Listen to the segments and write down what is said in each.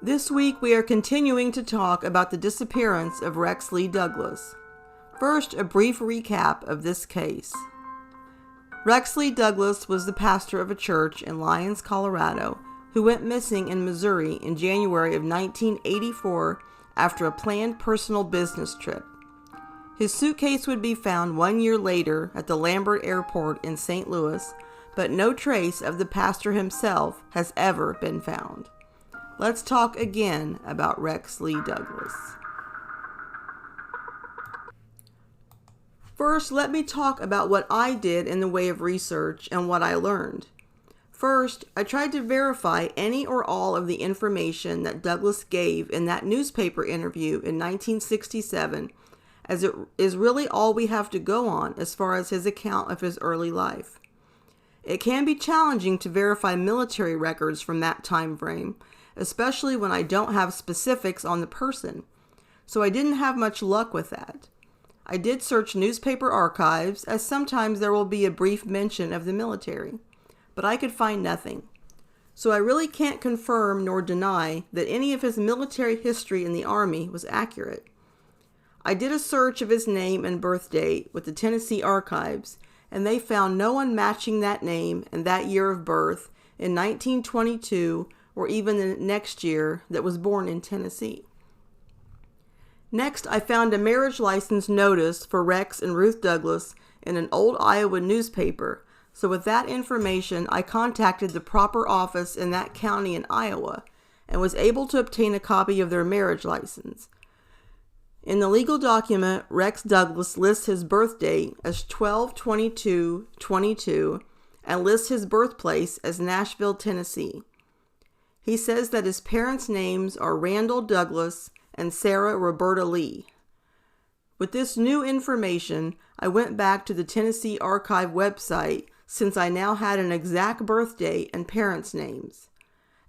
This week we are continuing to talk about the disappearance of Rex Lee Douglas. First, a brief recap of this case. Rex Lee Douglas was the pastor of a church in Lyons, Colorado, who went missing in Missouri in January of 1984 after a planned personal business trip. His suitcase would be found 1 year later at the Lambert Airport in St. Louis, but no trace of the pastor himself has ever been found. Let's talk again about Rex Lee Douglas. First, let me talk about what I did in the way of research and what I learned. First, I tried to verify any or all of the information that Douglas gave in that newspaper interview in 1967, as it is really all we have to go on as far as his account of his early life. It can be challenging to verify military records from that time frame, especially when I don't have specifics on the person, so I didn't have much luck with that. I did search newspaper archives, as sometimes there will be a brief mention of the military, but I could find nothing. So I really can't confirm nor deny that any of his military history in the Army was accurate. I did a search of his name and birth date with the Tennessee Archives, and they found no one matching that name and that year of birth in 1922 or even the next year that was born in Tennessee. Next, I found a marriage license notice for Rex and Ruth Douglas in an old Iowa newspaper, so with that information, I contacted the proper office in that county in Iowa and was able to obtain a copy of their marriage license. In the legal document, Rex Douglas lists his birth date as 12/22/22 and lists his birthplace as Nashville, Tennessee. He says that his parents' names are Randall Douglas and Sarah Roberta Lee. With this new information, I went back to the Tennessee Archive website since I now had an exact birth date and parents' names.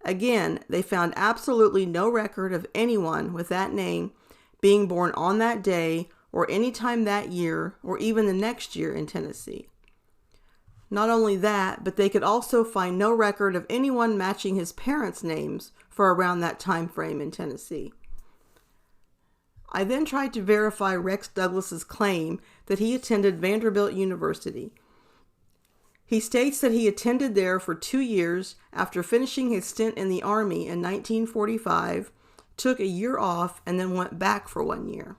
Again, they found absolutely no record of anyone with that name being born on that day or any time that year or even the next year in Tennessee. Not only that, but they could also find no record of anyone matching his parents' names for around that time frame in Tennessee. I then tried to verify Rex Douglas's claim that he attended Vanderbilt University. He states that he attended there for 2 years after finishing his stint in the Army in 1945, took a year off, and then went back for 1 year.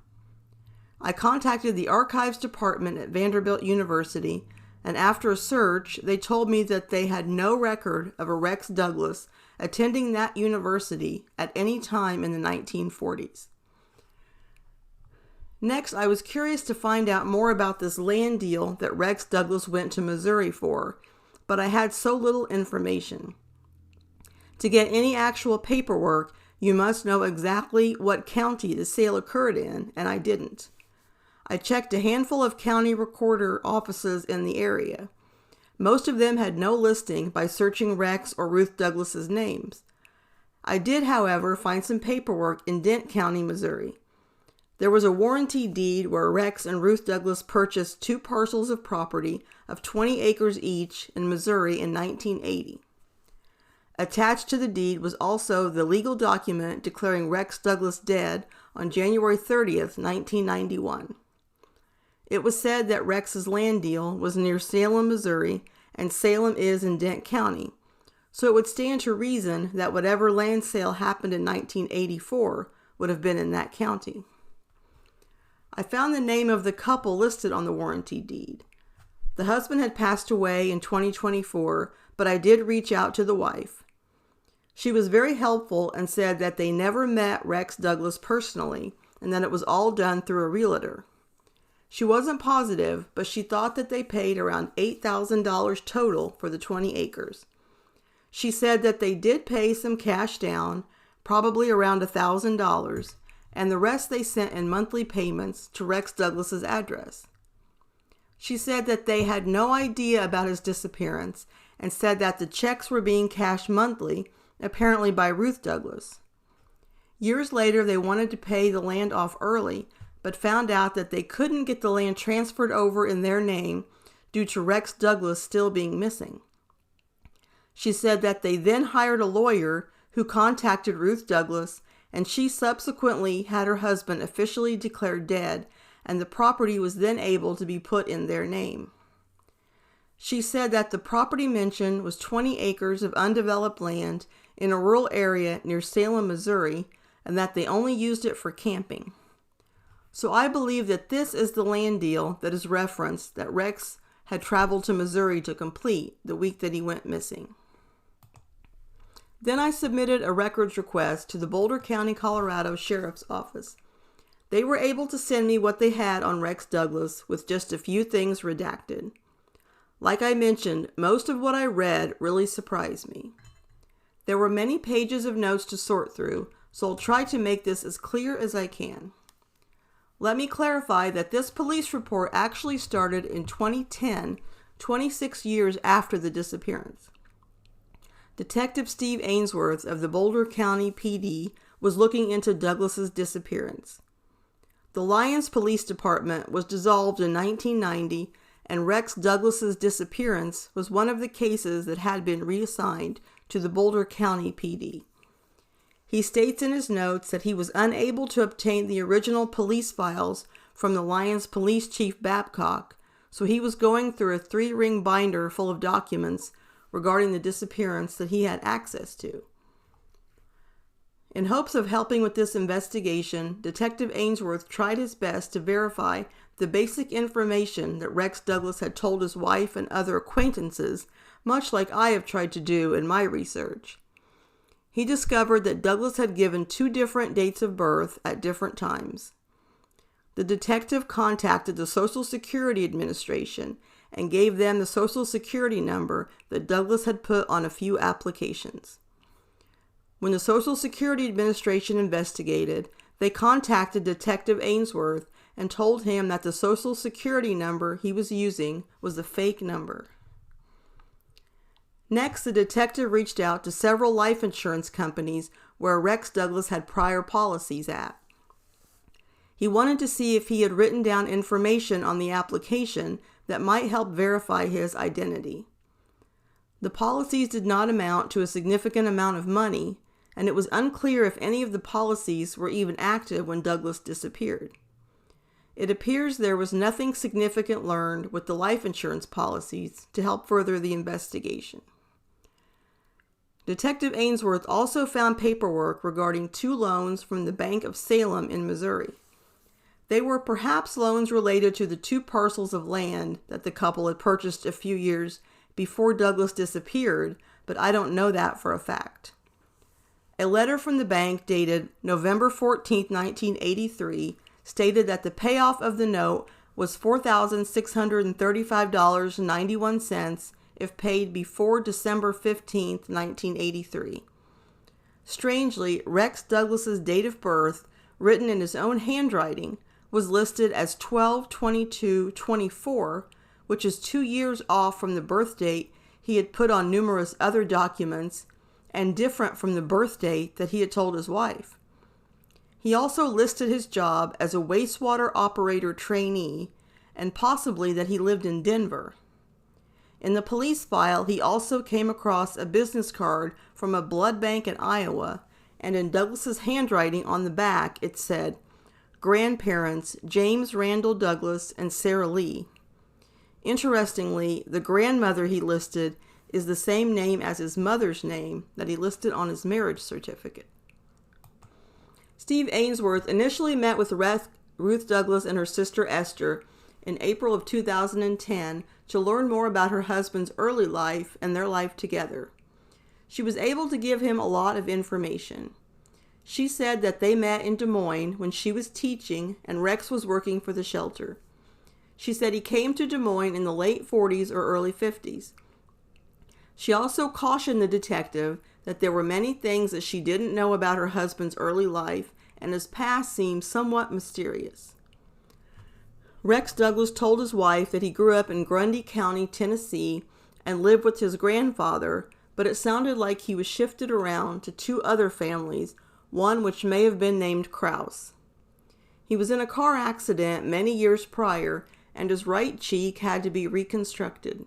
I contacted the Archives Department at Vanderbilt University, and after a search, they told me that they had no record of a Rex Douglas attending that university at any time in the 1940s. Next, I was curious to find out more about this land deal that Rex Douglas went to Missouri for, but I had so little information. To get any actual paperwork, you must know exactly what county the sale occurred in, and I didn't. I checked a handful of county recorder offices in the area. Most of them had no listing by searching Rex or Ruth Douglas's names. I did, however, find some paperwork in Dent County, Missouri. There was a warranty deed where Rex and Ruth Douglas purchased 2 parcels of property of 20 acres each in Missouri in 1980. Attached to the deed was also the legal document declaring Rex Douglas dead on January 30th, 1991. It was said that Rex's land deal was near Salem, Missouri, and Salem is in Dent County, so it would stand to reason that whatever land sale happened in 1984 would have been in that county. I found the name of the couple listed on the warranty deed. The husband had passed away in 2024, but I did reach out to the wife. She was very helpful and said that they never met Rex Douglas personally and that it was all done through a realtor. She wasn't positive, but she thought that they paid around $8,000 total for the 20 acres. She said that they did pay some cash down, probably around $1,000, and the rest they sent in monthly payments to Rex Douglas's address. She said that they had no idea about his disappearance and said that the checks were being cashed monthly, apparently by Ruth Douglas. Years later, they wanted to pay the land off early, but found out that they couldn't get the land transferred over in their name due to Rex Douglas still being missing. She said that they then hired a lawyer who who contacted Ruth Douglas, and she subsequently had her husband officially declared dead, and the property was then able to be put in their name. She said that the property mentioned was 20 acres of undeveloped land in a rural area near Salem, Missouri, and that they only used it for camping. So I believe that this is the land deal that is referenced that Rex had traveled to Missouri to complete the week that he went missing. Then I submitted a records request to the Boulder County, Colorado Sheriff's Office. They were able to send me what they had on Rex Douglas with just a few things redacted. Like I mentioned, most of what I read really surprised me. There were many pages of notes to sort through, so I'll try to make this as clear as I can. Let me clarify that this police report actually started in 2010, 26 years after the disappearance. Detective Steve Ainsworth of the Boulder County PD was looking into Douglas's disappearance. The Lyons Police Department was dissolved in 1990, and Rex Douglas's disappearance was one of the cases that had been reassigned to the Boulder County PD. He states in his notes that he was unable to obtain the original police files from the Lyons Police Chief Babcock, so he was going through a 3-ring binder full of documents regarding the disappearance that he had access to. In hopes of helping with this investigation, Detective Ainsworth tried his best to verify the basic information that Rex Douglas had told his wife and other acquaintances, much like I have tried to do in my research. He discovered that Douglas had given 2 different dates of birth at different times. The detective contacted the Social Security Administration and gave them the Social Security number that Douglas had put on a few applications. When the Social Security Administration investigated, they contacted Detective Ainsworth and told him that the Social Security number he was using was a fake number. Next, the detective reached out to several life insurance companies where Rex Douglas had prior policies at. He wanted to see if he had written down information on the application that might help verify his identity. The policies did not amount to a significant amount of money, and it was unclear if any of the policies were even active when Douglas disappeared. It appears there was nothing significant learned with the life insurance policies to help further the investigation. Detective Ainsworth also found paperwork regarding 2 loans from the Bank of Salem in Missouri. They were perhaps loans related to the 2 parcels of land that the couple had purchased a few years before Douglas disappeared, but I don't know that for a fact. A letter from the bank dated November 14, 1983, stated that the payoff of the note was $4,635.91 if paid before December 15, 1983. Strangely, Rex Douglas's date of birth, written in his own handwriting, was listed as 12/22/24, which is 2 years off from the birth date he had put on numerous other documents, and different from the birth date that he had told his wife. He also listed his job as a wastewater operator trainee, and possibly that he lived in Denver. In the police file, he also came across a business card from a blood bank in Iowa, and in Douglas's handwriting on the back it said, "Grandparents James Randall Douglas and Sarah Lee." Interestingly, the grandmother he listed is the same name as his mother's name that he listed on his marriage certificate. Steve Ainsworth initially met with Ruth Douglas and her sister Esther in April of 2010 to learn more about her husband's early life and their life together. She was able to give him a lot of information. She said that they met in Des Moines when she was teaching and Rex was working for the shelter. She said he came to Des Moines in the late 40s or early 50s. She also cautioned the detective that there were many things that she didn't know about her husband's early life, and his past seemed somewhat mysterious. Rex Douglas told his wife that he grew up in Grundy County, Tennessee, and lived with his grandfather, but it sounded like he was shifted around to 2 other families, one which may have been named Krause. He was in a car accident many years prior, and his right cheek had to be reconstructed.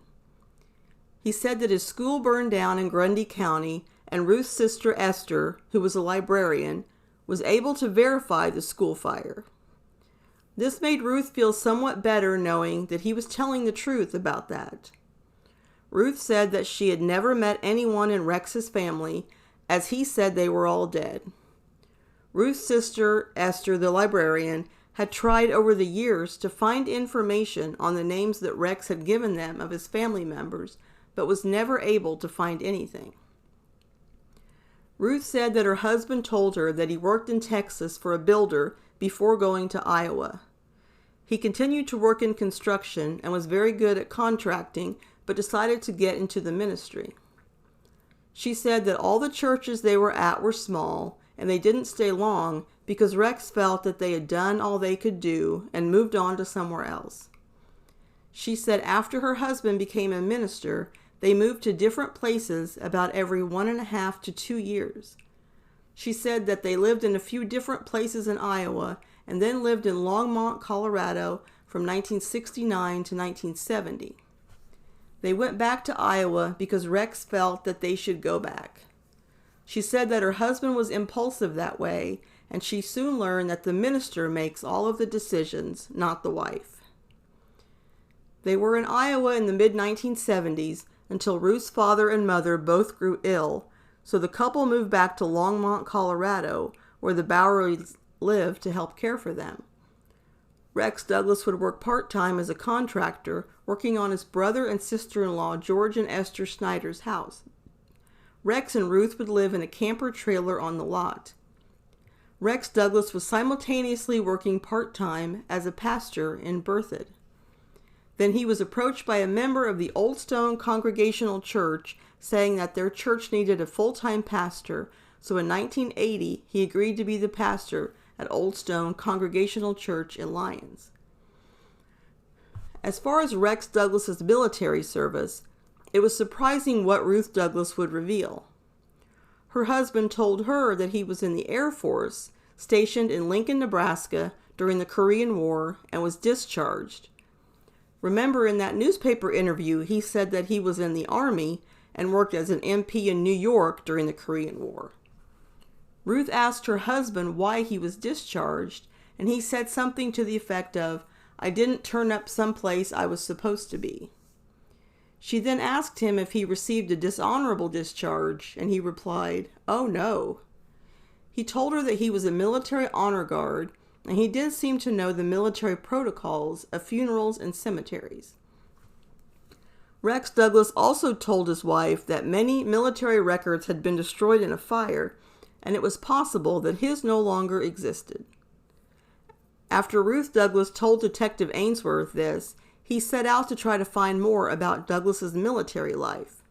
He said that his school burned down in Grundy County, and Ruth's sister Esther, who was a librarian, was able to verify the school fire. This made Ruth feel somewhat better knowing that he was telling the truth about that. Ruth said that she had never met anyone in Rex's family, as he said they were all dead. Ruth's sister, Esther, the librarian, had tried over the years to find information on the names that Rex had given them of his family members, but was never able to find anything. Ruth said that her husband told her that he worked in Texas for a builder before going to Iowa. He continued to work in construction and was very good at contracting, but decided to get into the ministry. She said that all the churches they were at were small, and they didn't stay long because Rex felt that they had done all they could do and moved on to somewhere else. She said after her husband became a minister, they moved to different places about every 1.5 to 2 years. She said that they lived in a few different places in Iowa and then lived in Longmont, Colorado from 1969 to 1970. They went back to Iowa because Rex felt that they should go back. She said that her husband was impulsive that way, and she soon learned that the minister makes all of the decisions, not the wife. They were in Iowa in the mid-1970s until Ruth's father and mother both grew ill, so the couple moved back to Longmont, Colorado, where the Boweries lived to help care for them. Rex Douglas would work part-time as a contractor, working on his brother and sister-in-law George and Esther Snyder's house. Rex and Ruth would live in a camper trailer on the lot. Rex Douglas was simultaneously working part-time as a pastor in Berthoud. Then he was approached by a member of the Old Stone Congregational Church saying that their church needed a full-time pastor, so in 1980 he agreed to be the pastor at Old Stone Congregational Church in Lyons. As far as Rex Douglas's military service, it was surprising what Ruth Douglas would reveal. Her husband told her that he was in the Air Force, stationed in Lincoln, Nebraska during the Korean War, and was discharged. Remember, in that newspaper interview, he said that he was in the Army and worked as an MP in New York during the Korean War. Ruth asked her husband why he was discharged, and he said something to the effect of, "I didn't turn up someplace I was supposed to be." She then asked him if he received a dishonorable discharge, and he replied, "Oh no." He told her that he was a military honor guard, and he did seem to know the military protocols of funerals and cemeteries. Rex Douglas also told his wife that many military records had been destroyed in a fire, and it was possible that his no longer existed. After Ruth Douglas told Detective Ainsworth this, he set out to try to find more about Douglas's military life.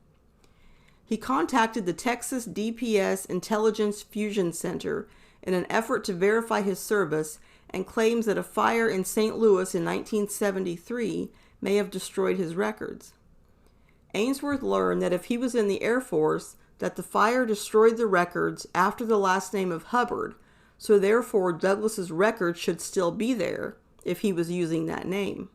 He contacted the Texas DPS Intelligence Fusion Center in an effort to verify his service and claims that a fire in St. Louis in 1973 may have destroyed his records. Ainsworth learned that if he was in the Air Force, that the fire destroyed the records after the last name of Hubbard, so therefore Douglas's records should still be there if he was using that name.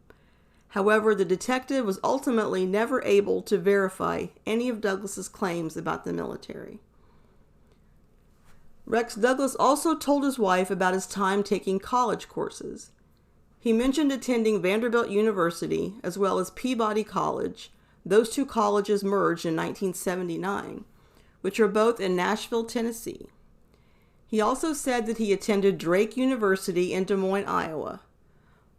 However, the detective was ultimately never able to verify any of Douglas's claims about the military. Rex Douglas also told his wife about his time taking college courses. He mentioned attending Vanderbilt University as well as Peabody College. Those two colleges merged in 1979, which are both in Nashville, Tennessee. He also said that he attended Drake University in Des Moines, Iowa.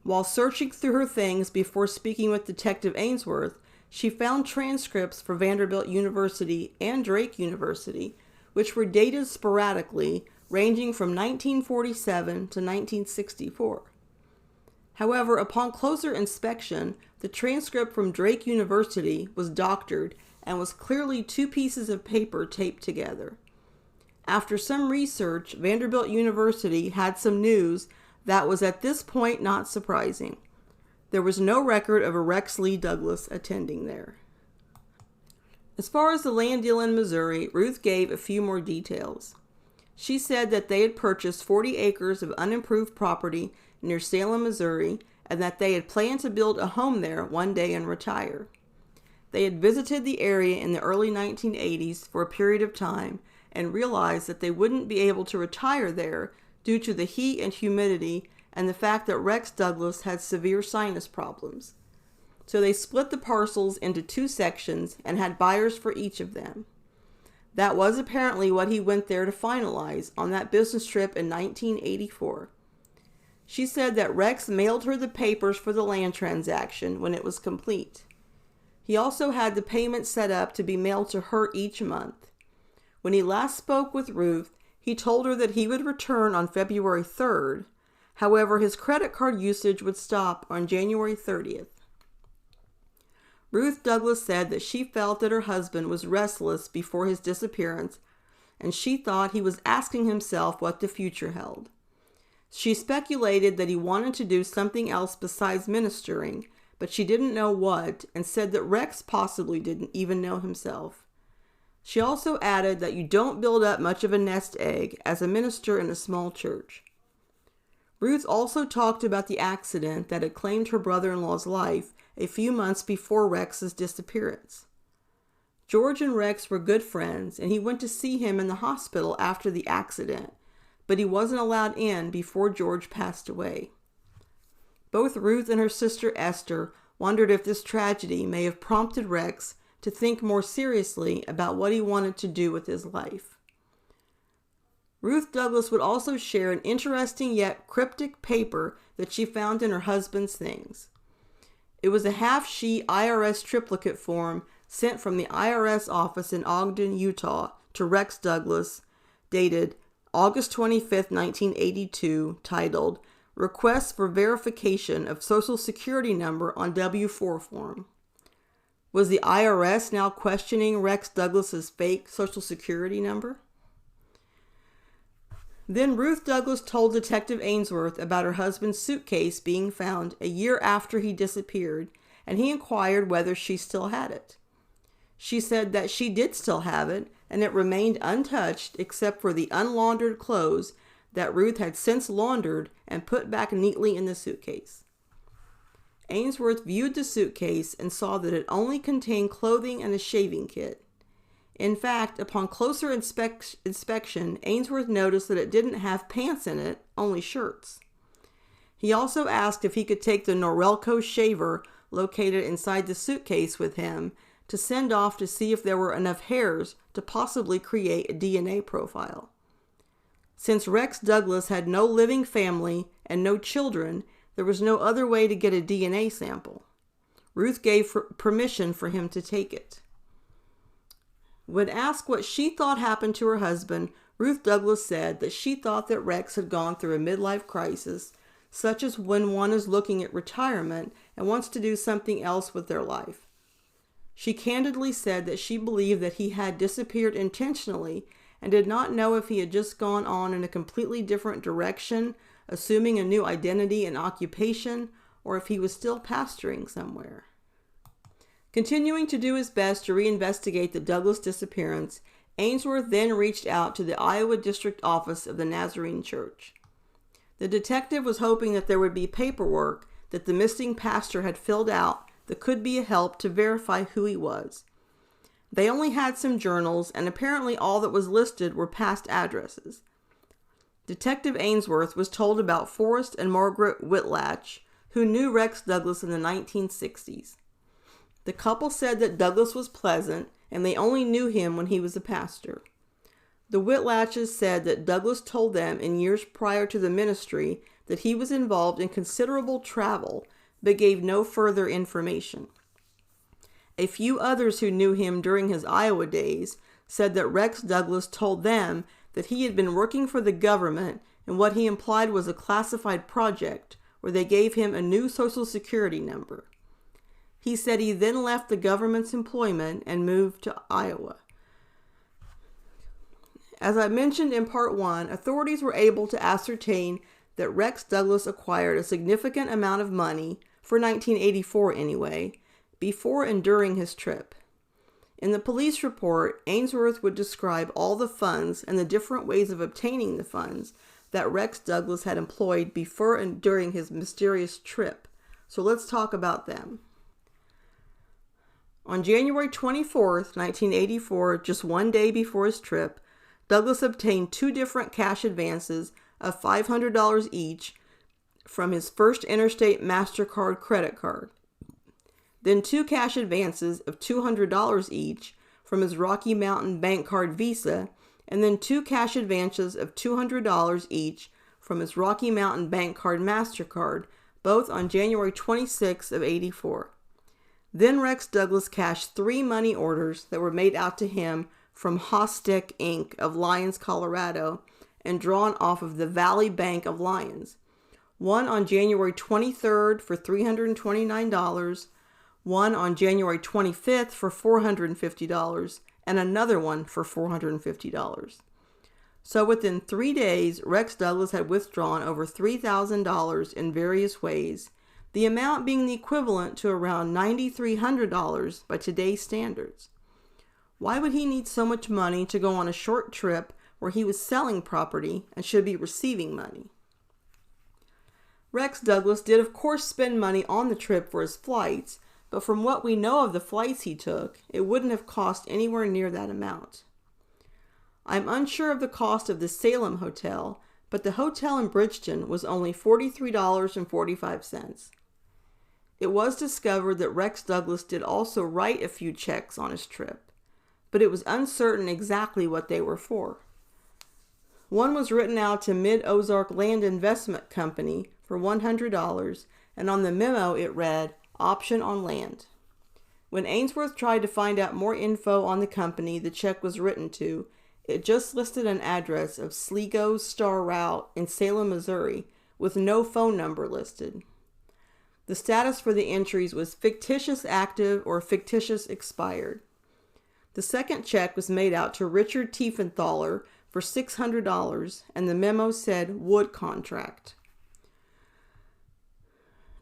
While searching through her things before speaking with Detective Ainsworth, she found transcripts for Vanderbilt University and Drake University, which were dated sporadically, ranging from 1947 to 1964. However, upon closer inspection, the transcript from Drake University was doctored and was clearly two pieces of paper taped together. After some research, Vanderbilt University had some news that was at this point not surprising. There was no record of a Rex Lee Douglas attending there. As far as the land deal in Missouri, Ruth gave a few more details. She said that they had purchased 40 acres of unimproved property near Salem, Missouri, and that they had planned to build a home there one day and retire. They had visited the area in the early 1980s for a period of time and realized that they wouldn't be able to retire there due to the heat and humidity and the fact that Rex Douglas had severe sinus problems. So they split the parcels into 2 sections and had buyers for each of them. That was apparently what he went there to finalize on that business trip in 1984. She said that Rex mailed her the papers for the land transaction when it was complete. He also had the payment set up to be mailed to her each month. When he last spoke with Ruth, he told her that he would return on February 3rd. However, his credit card usage would stop on January 30th. Ruth Douglas said that she felt that her husband was restless before his disappearance, and she thought he was asking himself what the future held. She speculated that he wanted to do something else besides ministering, but she didn't know what, and said that Rex possibly didn't even know himself. She also added that you don't build up much of a nest egg as a minister in a small church. Ruth also talked about the accident that had claimed her brother-in-law's life a few months before Rex's disappearance. George and Rex were good friends, and he went to see him in the hospital after the accident, but he wasn't allowed in before George passed away. Both Ruth and her sister Esther wondered if this tragedy may have prompted Rex to think more seriously about what he wanted to do with his life. Ruth Douglas would also share an interesting yet cryptic paper that she found in her husband's things. It was a half-sheet IRS triplicate form sent from the IRS office in Ogden, Utah, to Rex Douglas, dated August 25, 1982, titled, Request for Verification of Social Security Number on W-4 Form. Was the IRS now questioning Rex Douglas's fake Social Security number? Then Ruth Douglas told Detective Ainsworth about her husband's suitcase being found a year after he disappeared, and he inquired whether she still had it. She said that she did still have it, and it remained untouched except for the unlaundered clothes that Ruth had since laundered and put back neatly in the suitcase. Ainsworth viewed the suitcase and saw that it only contained clothing and a shaving kit. In fact, upon closer inspection, Ainsworth noticed that it didn't have pants in it, only shirts. He also asked if he could take the Norelco shaver located inside the suitcase with him to send off to see if there were enough hairs to possibly create a DNA profile. Since Rex Douglas had no living family and no children, there was no other way to get a DNA sample. Ruth gave permission for him to take it. When asked what she thought happened to her husband, Ruth Douglas said that she thought that Rex had gone through a midlife crisis, such as when one is looking at retirement and wants to do something else with their life. She candidly said that she believed that he had disappeared intentionally and did not know if he had just gone on in a completely different direction, assuming a new identity and occupation, or if he was still pastoring somewhere. Continuing to do his best to reinvestigate the Douglas disappearance, Ainsworth then reached out to the Iowa District Office of the Nazarene Church. The detective was hoping that there would be paperwork that the missing pastor had filled out that could be a help to verify who he was. They only had some journals, and apparently all that was listed were past addresses. Detective Ainsworth was told about Forrest and Margaret Whitlatch, who knew Rex Douglas in the 1960s. The couple said that Douglas was pleasant, and they only knew him when he was a pastor. The Whitlatches said that Douglas told them in years prior to the ministry that he was involved in considerable travel, but gave no further information. A few others who knew him during his Iowa days said that Rex Douglas told them that he had been working for the government in what he implied was a classified project where they gave him a new Social Security number. He said he then left the government's employment and moved to Iowa. As I mentioned in part 1, authorities were able to ascertain that Rex Douglas acquired a significant amount of money, for 1984 anyway, before and during his trip. In the police report, Ainsworth would describe all the funds and the different ways of obtaining the funds that Rex Douglas had employed before and during his mysterious trip. So let's talk about them. On January 24th, 1984, just one day before his trip, Douglas obtained two different cash advances of $500 each from his First Interstate MasterCard credit card, then two cash advances of $200 each from his Rocky Mountain Bank Card Visa, and then two cash advances of $200 each from his Rocky Mountain Bank Card MasterCard, both on January 26 of 84. Then Rex Douglas cashed three money orders that were made out to him from Hostek Inc. of Lyons, Colorado, and drawn off of the Valley Bank of Lyons. One on January 23rd for $329, one on January 25th for $450, and another one for $450. So within 3 days, Rex Douglas had withdrawn over $3,000 in various ways, the amount being the equivalent to around $9,300 by today's standards. Why would he need so much money to go on a short trip where he was selling property and should be receiving money? Rex Douglas did of course spend money on the trip for his flights, but from what we know of the flights he took, it wouldn't have cost anywhere near that amount. I'm unsure of the cost of the Salem hotel, but the hotel in Bridgeton was only $43.45. It was discovered that Rex Douglas did also write a few checks on his trip, but it was uncertain exactly what they were for. One was written out to Mid-Ozark Land Investment Company for $100, and on the memo it read, "Option on land." When Ainsworth tried to find out more info on the company the check was written to, it just listed an address of Sligo's Star Route in Salem, Missouri, with no phone number listed. The status for the entries was fictitious active or fictitious expired. The second check was made out to Richard Tiefenthaler for $600, and the memo said wood contract.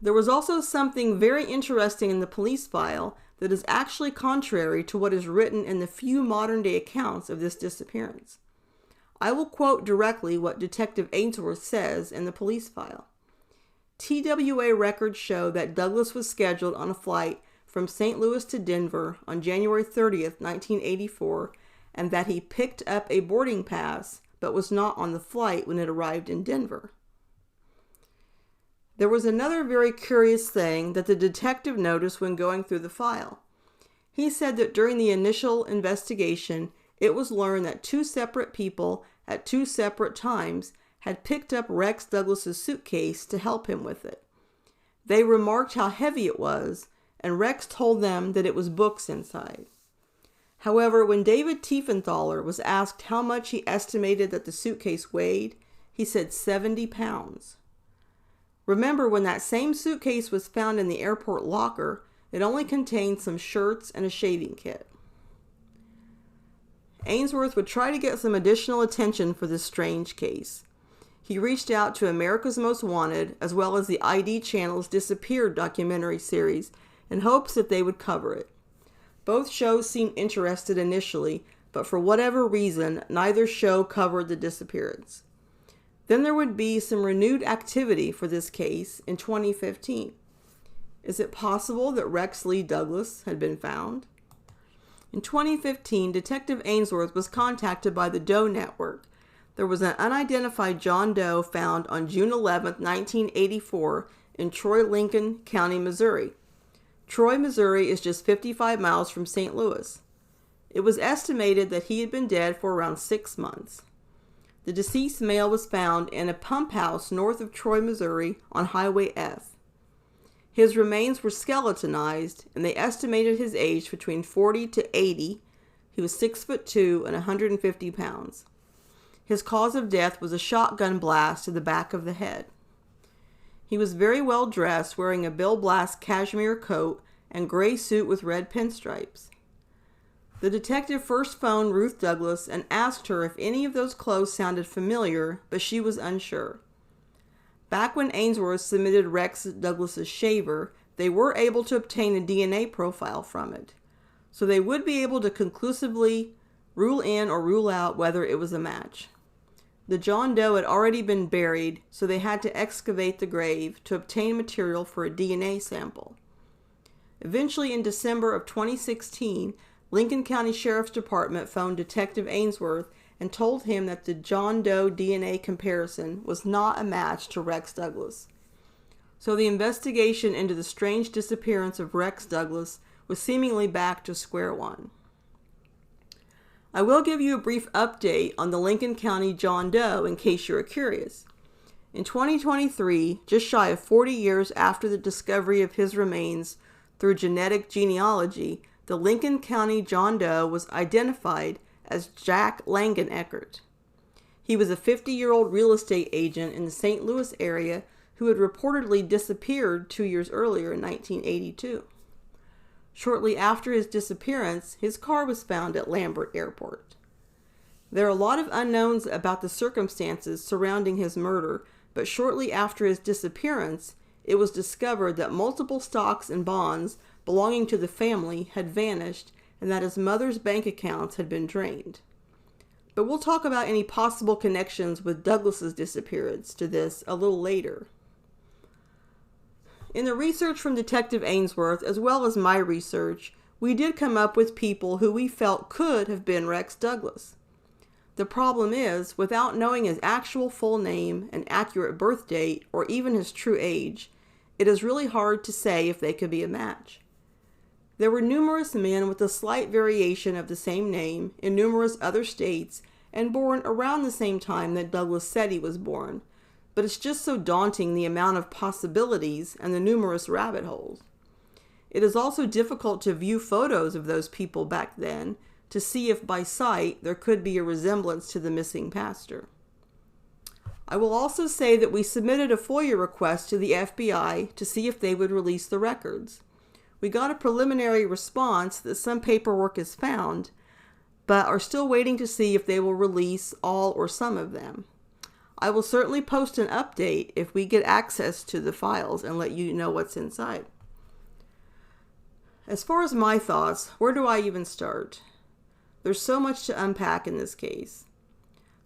There was also something very interesting in the police file that is actually contrary to what is written in the few modern-day accounts of this disappearance. I will quote directly what Detective Ainsworth says in the police file. TWA records show that Douglas was scheduled on a flight from St. Louis to Denver on January 30th, 1984, and that he picked up a boarding pass but was not on the flight when it arrived in Denver. There was another very curious thing that the detective noticed when going through the file. He said that during the initial investigation, it was learned that two separate people at two separate times had picked up Rex Douglas's suitcase to help him with it. They remarked how heavy it was, and Rex told them that it was books inside. However, when David Tiefenthaler was asked how much he estimated that the suitcase weighed, he said 70 pounds. Remember, when that same suitcase was found in the airport locker, it only contained some shirts and a shaving kit. Ainsworth would try to get some additional attention for this strange case. He reached out to America's Most Wanted, as well as the ID Channel's Disappeared documentary series, in hopes that they would cover it. Both shows seemed interested initially, but for whatever reason, neither show covered the disappearance. Then there would be some renewed activity for this case in 2015. Is it possible that Rex Lee Douglas had been found? In 2015, Detective Ainsworth was contacted by the Doe Network. There was an unidentified John Doe found on June 11, 1984 in Troy, Lincoln County, Missouri. Troy, Missouri is just 55 miles from St. Louis. It was estimated that he had been dead for around 6 months. The deceased male was found in a pump house north of Troy, Missouri on Highway F. His remains were skeletonized, and they estimated his age between 40 to 80. He was 6'2" and 150 pounds. His cause of death was a shotgun blast to the back of the head. He was very well dressed, wearing a Bill Blass cashmere coat and gray suit with red pinstripes. The detective first phoned Ruth Douglas and asked her if any of those clothes sounded familiar, but she was unsure. Back when Ainsworth submitted Rex Douglas's shaver, they were able to obtain a DNA profile from it, so they would be able to conclusively rule in or rule out whether it was a match. The John Doe had already been buried, so they had to excavate the grave to obtain material for a DNA sample. Eventually, in December of 2016, Lincoln County Sheriff's Department phoned Detective Ainsworth and told him that the John Doe DNA comparison was not a match to Rex Douglas. So the investigation into the strange disappearance of Rex Douglas was seemingly back to square one. I will give you a brief update on the Lincoln County John Doe in case you're curious. In 2023, just shy of 40 years after the discovery of his remains through genetic genealogy, the Lincoln County John Doe was identified as Jack Langan Eckert. He was a 50-year-old real estate agent in the St. Louis area who had reportedly disappeared 2 years earlier in 1982. Shortly after his disappearance, his car was found at Lambert Airport. There are a lot of unknowns about the circumstances surrounding his murder, but shortly after his disappearance, it was discovered that multiple stocks and bonds belonging to the family had vanished and that his mother's bank accounts had been drained. But we'll talk about any possible connections with Douglas's disappearance to this a little later. In the research from Detective Ainsworth, as well as my research, we did come up with people who we felt could have been Rex Douglas. The problem is, without knowing his actual full name and accurate birth date, or even his true age, it is really hard to say if they could be a match. There were numerous men with a slight variation of the same name in numerous other states and born around the same time that Douglas said he was born, but it's just so daunting the amount of possibilities and the numerous rabbit holes. It is also difficult to view photos of those people back then to see if by sight there could be a resemblance to the missing pastor. I will also say that we submitted a FOIA request to the FBI to see if they would release the records. We got a preliminary response that some paperwork is found, but are still waiting to see if they will release all or some of them. I will certainly post an update if we get access to the files and let you know what's inside. As far as my thoughts, where do I even start? There's so much to unpack in this case.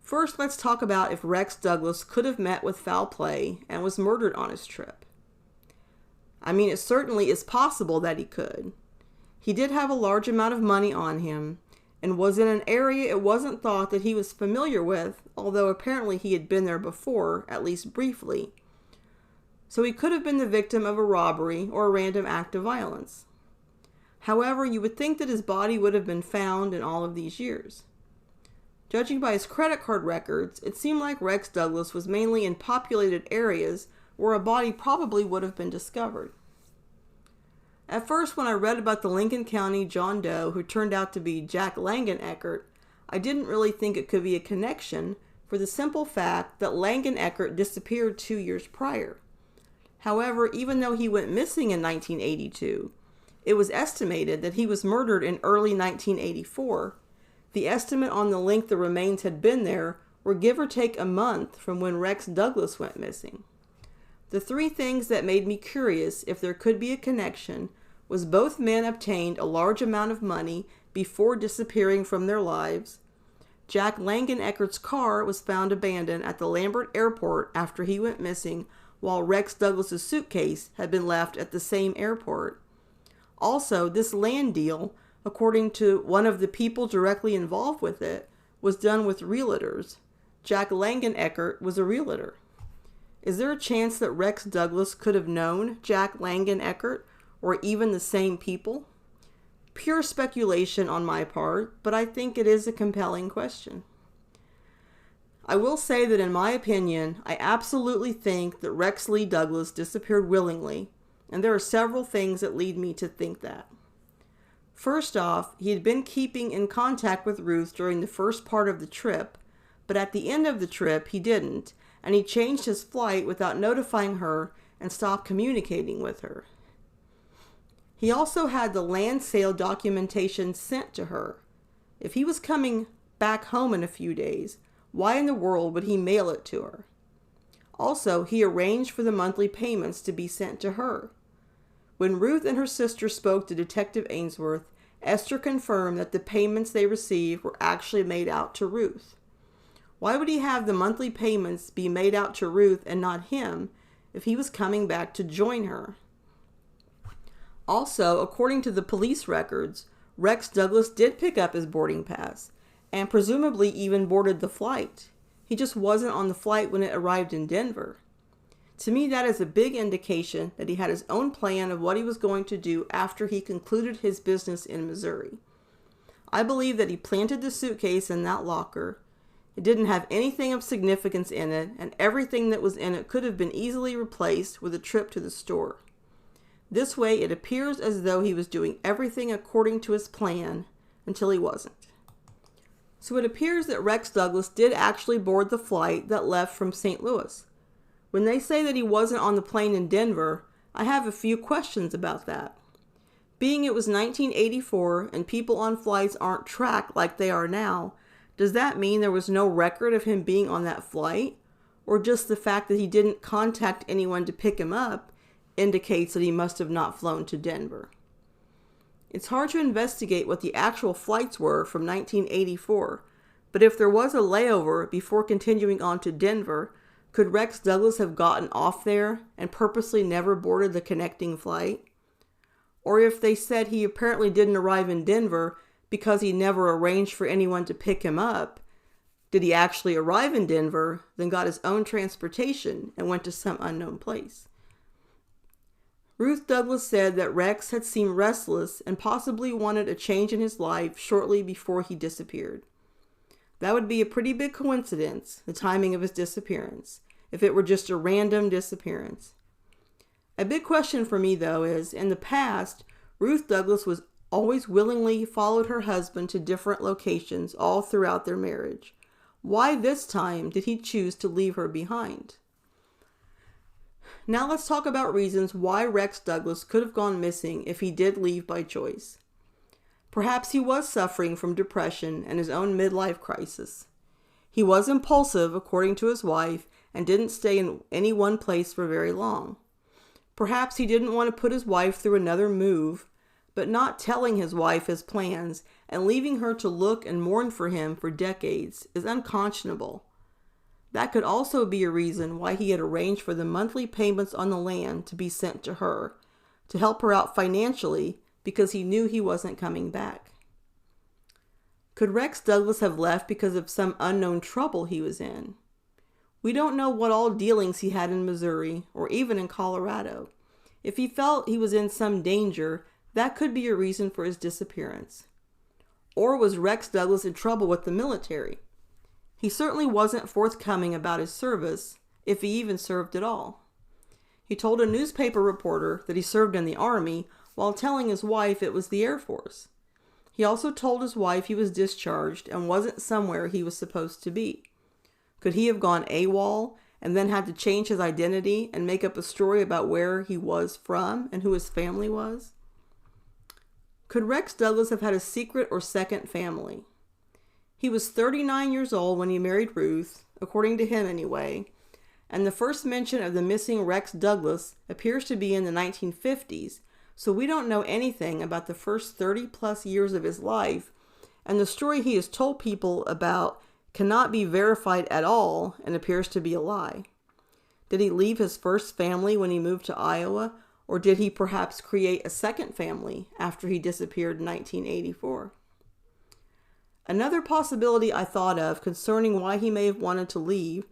First, let's talk about if Rex Douglas could have met with foul play and was murdered on his trip. I mean, it certainly is possible that he could. He did have a large amount of money on him and was in an area it wasn't thought that he was familiar with, although apparently he had been there before, at least briefly. So he could have been the victim of a robbery or a random act of violence. However, you would think that his body would have been found in all of these years. Judging by his credit card records, it seemed like Rex Douglas was mainly in populated areas where a body probably would have been discovered. At first, when I read about the Lincoln County John Doe who turned out to be Jack Langan Eckert, I didn't really think it could be a connection for the simple fact that Langan Eckert disappeared 2 years prior. However, even though he went missing in 1982, it was estimated that he was murdered in early 1984. The estimate on the length the remains had been there were give or take a month from when Rex Douglas went missing. The three things that made me curious if there could be a connection was both men obtained a large amount of money before disappearing from their lives. Jack Langan Eckert's car was found abandoned at the Lambert Airport after he went missing, while Rex Douglas's suitcase had been left at the same airport. Also, this land deal, according to one of the people directly involved with it, was done with realtors. Jack Langan Eckert was a realtor. Is there a chance that Rex Douglas could have known Jack Langan Eckert, or even the same people? Pure speculation on my part, but I think it is a compelling question. I will say that in my opinion, I absolutely think that Rex Lee Douglas disappeared willingly, and there are several things that lead me to think that. First off, he had been keeping in contact with Ruth during the first part of the trip, but at the end of the trip he didn't, and he changed his flight without notifying her and stopped communicating with her. He also had the land sale documentation sent to her. If he was coming back home in a few days, why in the world would he mail it to her? Also, he arranged for the monthly payments to be sent to her. When Ruth and her sister spoke to Detective Ainsworth, Esther confirmed that the payments they received were actually made out to Ruth. Why would he have the monthly payments be made out to Ruth and not him if he was coming back to join her? Also, according to the police records, Rex Douglas did pick up his boarding pass, and presumably even boarded the flight. He just wasn't on the flight when it arrived in Denver. To me, that is a big indication that he had his own plan of what he was going to do after he concluded his business in Missouri. I believe that he planted the suitcase in that locker. It didn't have anything of significance in it, and everything that was in it could have been easily replaced with a trip to the store. This way, it appears as though he was doing everything according to his plan until he wasn't. So it appears that Rex Douglas did actually board the flight that left from St. Louis. When they say that he wasn't on the plane in Denver, I have a few questions about that. Being it was 1984 and people on flights aren't tracked like they are now, does that mean there was no record of him being on that flight? Or just the fact that he didn't contact anyone to pick him up indicates that he must have not flown to Denver? It's hard to investigate what the actual flights were from 1984, but if there was a layover before continuing on to Denver, could Rex Douglas have gotten off there and purposely never boarded the connecting flight? Or if they said he apparently didn't arrive in Denver because he never arranged for anyone to pick him up, did he actually arrive in Denver, then got his own transportation and went to some unknown place? Ruth Douglas said that Rex had seemed restless and possibly wanted a change in his life shortly before he disappeared. That would be a pretty big coincidence, the timing of his disappearance, if it were just a random disappearance. A big question for me, though, is, in the past, Ruth Douglas was always willingly followed her husband to different locations all throughout their marriage. Why this time did he choose to leave her behind? Now let's talk about reasons why Rex Douglas could have gone missing if he did leave by choice. Perhaps he was suffering from depression and his own midlife crisis. He was impulsive, according to his wife, and didn't stay in any one place for very long. Perhaps he didn't want to put his wife through another move, but not telling his wife his plans and leaving her to look and mourn for him for decades is unconscionable. That could also be a reason why he had arranged for the monthly payments on the land to be sent to her, to help her out financially, because he knew he wasn't coming back. Could Rex Douglas have left because of some unknown trouble he was in? We don't know what all dealings he had in Missouri or even in Colorado. If he felt he was in some danger, that could be a reason for his disappearance. Or was Rex Douglas in trouble with the military? He certainly wasn't forthcoming about his service, if he even served at all. He told a newspaper reporter that he served in the Army while telling his wife it was the Air Force. He also told his wife he was discharged and wasn't somewhere he was supposed to be. Could he have gone AWOL and then had to change his identity and make up a story about where he was from and who his family was? Could Rex Douglas have had a secret or second family? He was 39 years old when he married Ruth, according to him anyway, and the first mention of the missing Rex Douglas appears to be in the 1950s, so we don't know anything about the first 30 plus years of his life, and the story he has told people about cannot be verified at all and appears to be a lie. Did he leave his first family when he moved to Iowa, or did he perhaps create a second family after he disappeared in 1984? Another possibility I thought of concerning why he may have wanted to leave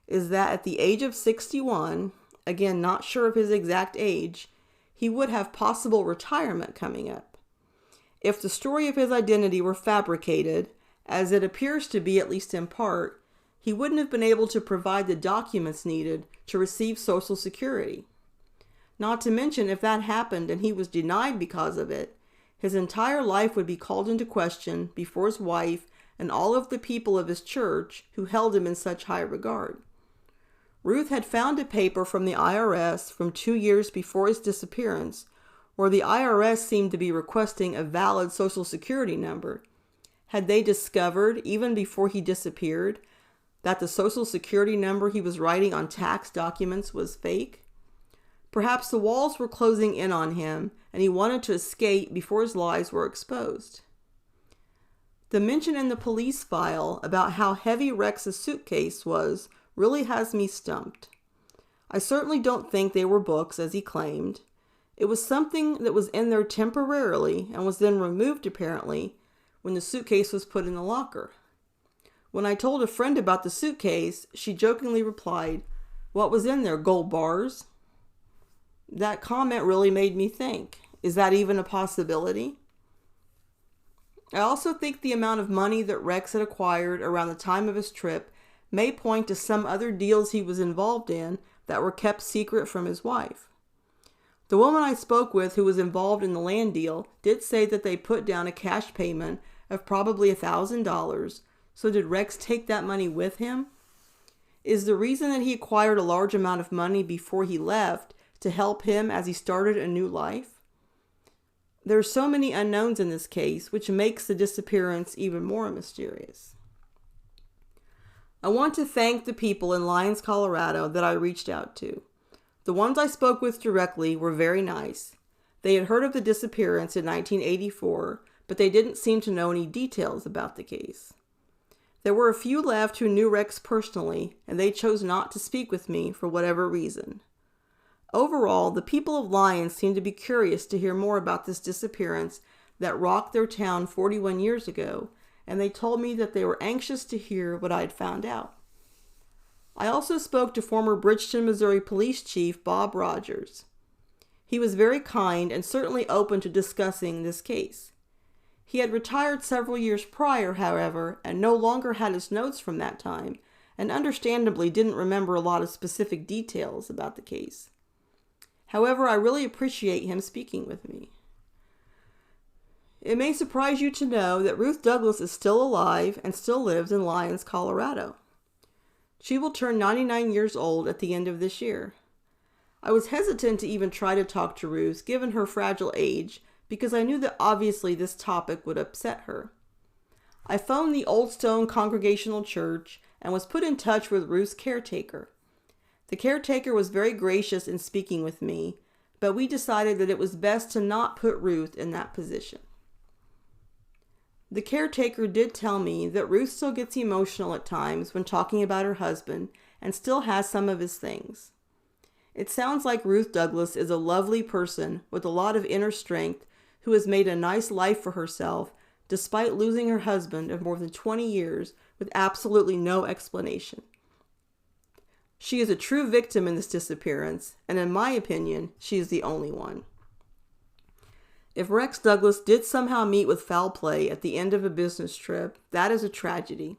is that at the age of 61, again not sure of his exact age, he would have possible retirement coming up. If the story of his identity were fabricated, as it appears to be at least in part, he wouldn't have been able to provide the documents needed to receive Social Security. Not to mention, if that happened and he was denied because of it, his entire life would be called into question before his wife and all of the people of his church who held him in such high regard. Ruth had found a paper from the IRS from 2 years before his disappearance, where the IRS seemed to be requesting a valid Social Security number. Had they discovered, even before he disappeared, that the Social Security number he was writing on tax documents was fake? Perhaps the walls were closing in on him, and he wanted to escape before his lies were exposed. The mention in the police file about how heavy Rex's suitcase was really has me stumped. I certainly don't think they were books, as he claimed. It was something that was in there temporarily and was then removed apparently when the suitcase was put in the locker. When I told a friend about the suitcase, she jokingly replied, "What was in there, gold bars?" That comment really made me think, is that even a possibility? I also think the amount of money that Rex had acquired around the time of his trip may point to some other deals he was involved in that were kept secret from his wife. The woman I spoke with who was involved in the land deal did say that they put down a cash payment of probably $1,000. So did Rex take that money with him? Is the reason that he acquired a large amount of money before he left to help him as he started a new life? There are so many unknowns in this case, which makes the disappearance even more mysterious. I want to thank the people in Lyons, Colorado that I reached out to. The ones I spoke with directly were very nice. They had heard of the disappearance in 1984, but they didn't seem to know any details about the case. There were a few left who knew Rex personally, and they chose not to speak with me for whatever reason. Overall, the people of Lyons seemed to be curious to hear more about this disappearance that rocked their town 41 years ago, and they told me that they were anxious to hear what I had found out. I also spoke to former Bridgeton, Missouri Police Chief Bob Rogers. He was very kind and certainly open to discussing this case. He had retired several years prior, however, and no longer had his notes from that time, and understandably didn't remember a lot of specific details about the case. However, I really appreciate him speaking with me. It may surprise you to know that Ruth Douglas is still alive and still lives in Lyons, Colorado. She will turn 99 years old at the end of this year. I was hesitant to even try to talk to Ruth, given her fragile age, because I knew that obviously this topic would upset her. I phoned the Old Stone Congregational Church and was put in touch with Ruth's caretaker. The caretaker was very gracious in speaking with me, but we decided that it was best to not put Ruth in that position. The caretaker did tell me that Ruth still gets emotional at times when talking about her husband and still has some of his things. It sounds like Ruth Douglas is a lovely person with a lot of inner strength who has made a nice life for herself despite losing her husband of more than 20 years with absolutely no explanation. She is a true victim in this disappearance, and in my opinion, she is the only one. If Rex Douglas did somehow meet with foul play at the end of a business trip, that is a tragedy.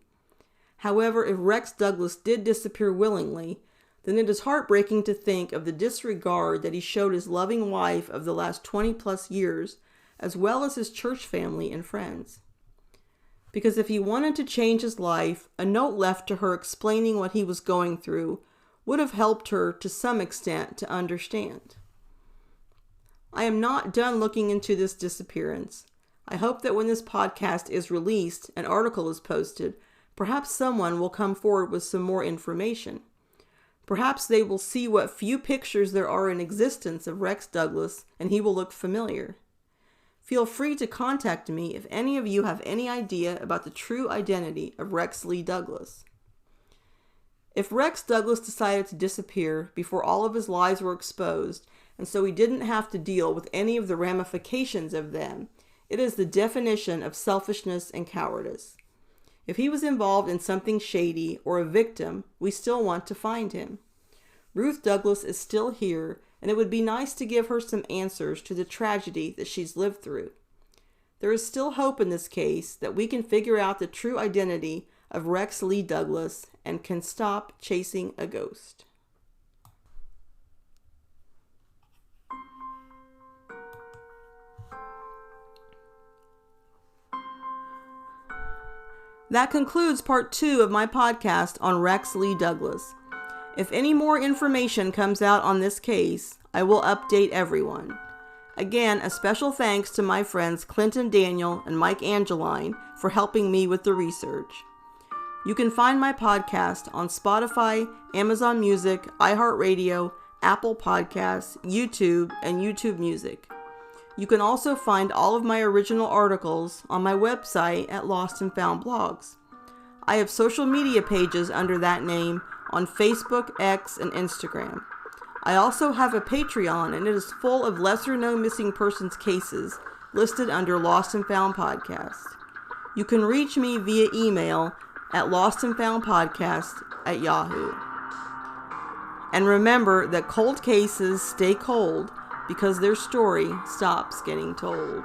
However, if Rex Douglas did disappear willingly, then it is heartbreaking to think of the disregard that he showed his loving wife of the last 20 plus years, as well as his church family and friends. Because if he wanted to change his life, a note left to her explaining what he was going through would have helped her to some extent to understand. I am not done looking into this disappearance. I hope that when this podcast is released, an article is posted, perhaps someone will come forward with some more information. Perhaps they will see what few pictures there are in existence of Rex Douglas, and he will look familiar. Feel free to contact me if any of you have any idea about the true identity of Rex Lee Douglas. If Rex Douglas decided to disappear before all of his lies were exposed, and so he didn't have to deal with any of the ramifications of them, it is the definition of selfishness and cowardice. If he was involved in something shady or a victim, we still want to find him. Ruth Douglas is still here, and it would be nice to give her some answers to the tragedy that she's lived through. There is still hope in this case that we can figure out the true identity of Rex Lee Douglas and can stop chasing a ghost. That concludes part 2 of my podcast on Rex Lee Douglas. If any more information comes out on this case, I will update everyone. Again, a special thanks to my friends Clinton Daniel and Mike Angeline for helping me with the research. You can find my podcast on Spotify, Amazon Music, iHeartRadio, Apple Podcasts, YouTube, and YouTube Music. You can also find all of my original articles on my website at Lost and Found Blogs. I have social media pages under that name on Facebook, X, and Instagram. I also have a Patreon, and it is full of lesser-known missing persons cases listed under Lost and Found Podcast. You can reach me via email at lostandfoundpodcast@yahoo. And remember that cold cases stay cold because their story stops getting told.